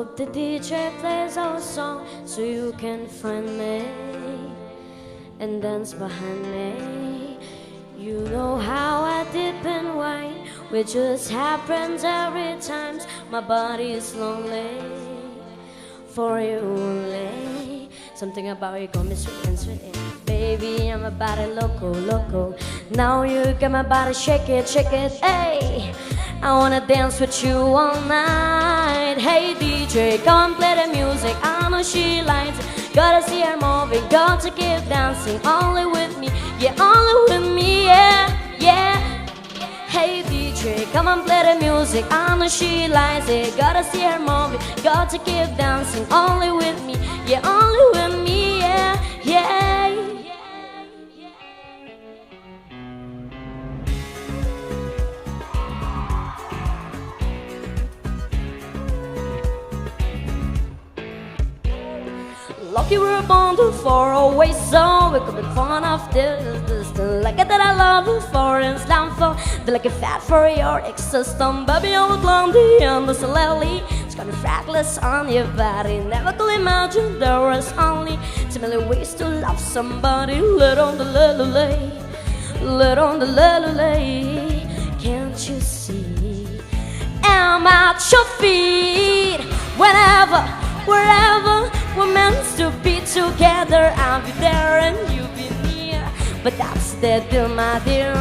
hope the DJ plays our song so you can find me and dance behind me. You know how I dip and whine, which just happens every time my body is lonely for you only. Something about you got me sweet and sweet. Baby, I'm a body loco, loco. Now you got my body shake it, hey. I wanna dance with you all night. Hey DJ, come play the music, I know she likes it. Gotta see her moving, got to keep dancing. Only with me, yeah, only with me, yeah, yeah. Hey DJ, come and play the music, I know she likes it. Gotta see her moving, got to keep dancing. Only with me, yeah, only with me, yeah, yeah. Lucky we're born too far away, so we could be fun of this. The like it that I love you for and slam for the like a fat for your existence. Baby, I would long the end of lily. It's kind of frackless on your body. Never could imagine there was only too many ways to love somebody. Let on the lily, let on the lily. Can't you see? I'm at your feet whenever, wherever. We're meant to be together. I'll be there and you'll be near. But that's the deal, my dear.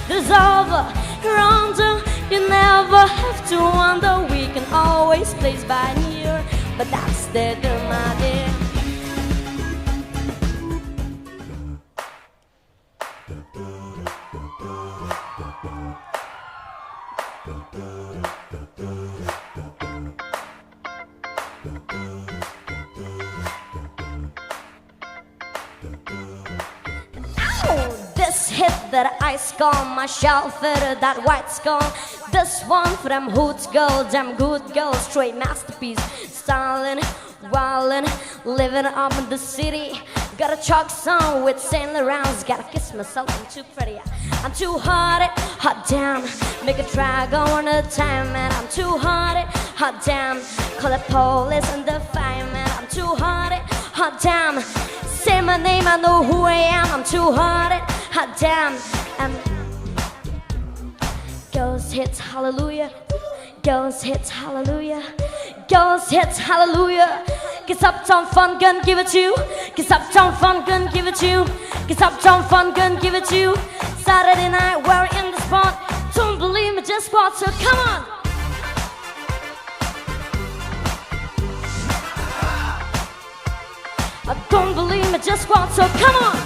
There's over, under. You never have to wonder. We can always place by near. But that's the deal, my dear. This hit that I skull, my shell fitted that white skull. This one for them hoods girls, them good girls, straight masterpiece. Styling, wildin', living up in the city. Got a chalk song with Saint Laurent's. Gotta kiss myself, I'm too pretty. I'm too hot damn. Make a try, go on the time, man. I'm too hot damn. Call the police and the fireman. I'm too hot damn. Say my name, I know who I am. I'm too hot damn. Girls hit hallelujah. Girls hit hallelujah. Girls hit hallelujah. Cause Uptown fun gun give it to you. Cause Uptown fun gun give it to you. Cause Uptown fun gun give it to you. Saturday night we're in the spot. Don't believe me, just watch, so come on. I don't believe me, just watch, so come on.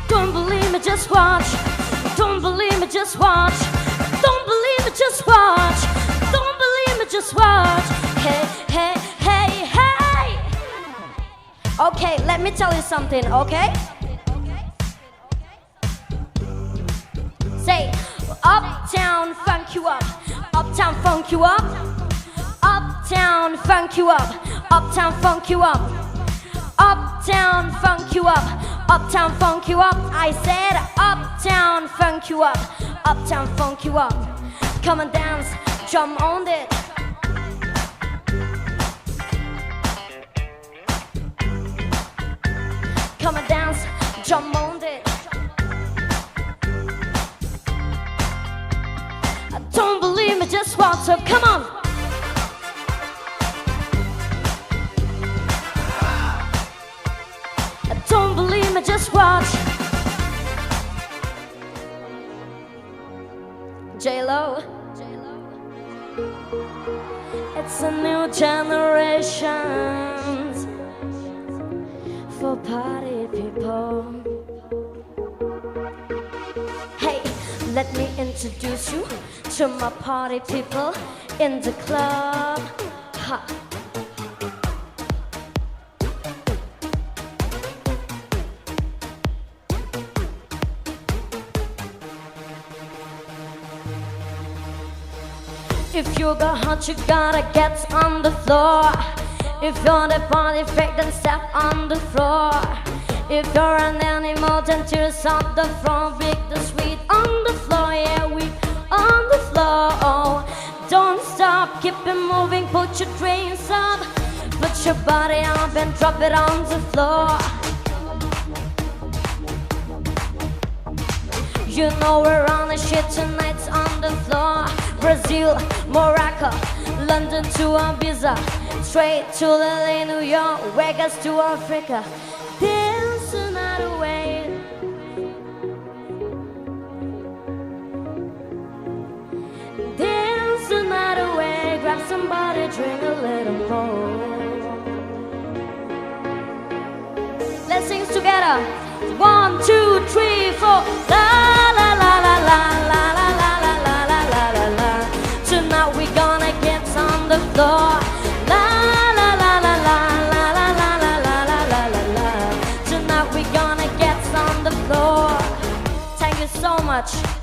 Don't believe me, just watch. Don't believe me, just watch. Don't believe me, just watch. Don't believe me, just watch. Hey, hey, hey, hey. Okay, let me tell you something, okay? Say, Uptown funk you up. Uptown funk you up. Uptown funk you up. Uptown funk you up. Uptown funk you up. Uptown funk you up. I said Uptown funk you up. Uptown funk you up. Come and dance, jump on it. Come and dance, jump on it. Don't believe me, just watch, so come on. Don't believe me, just watch. J-Lo. It's a new generation for party people. Hey, let me introduce you to my party people in the club. Ha. If you got hot, you gotta get on the floor. If you're the party freak, then step on the floor. If you're an animal, then tears on the floor. Big the sweet on the floor, yeah, we keep it moving, put your dreams up. Put your body up and drop it on the floor. You know we're on the shit tonight's on the floor. Brazil, Morocco, London to Ibiza, straight to LA, New York, Vegas to Africa. Dance the night away. Dance the night away. Grab somebody, drink a little more. Let's sing together. 1, 2, 3, 4. La la la la la la la la la la la la la. Tonight we gonna get on the floor. La la la la la la la la la la la la la. Tonight we gonna get on the floor. Thank you so much.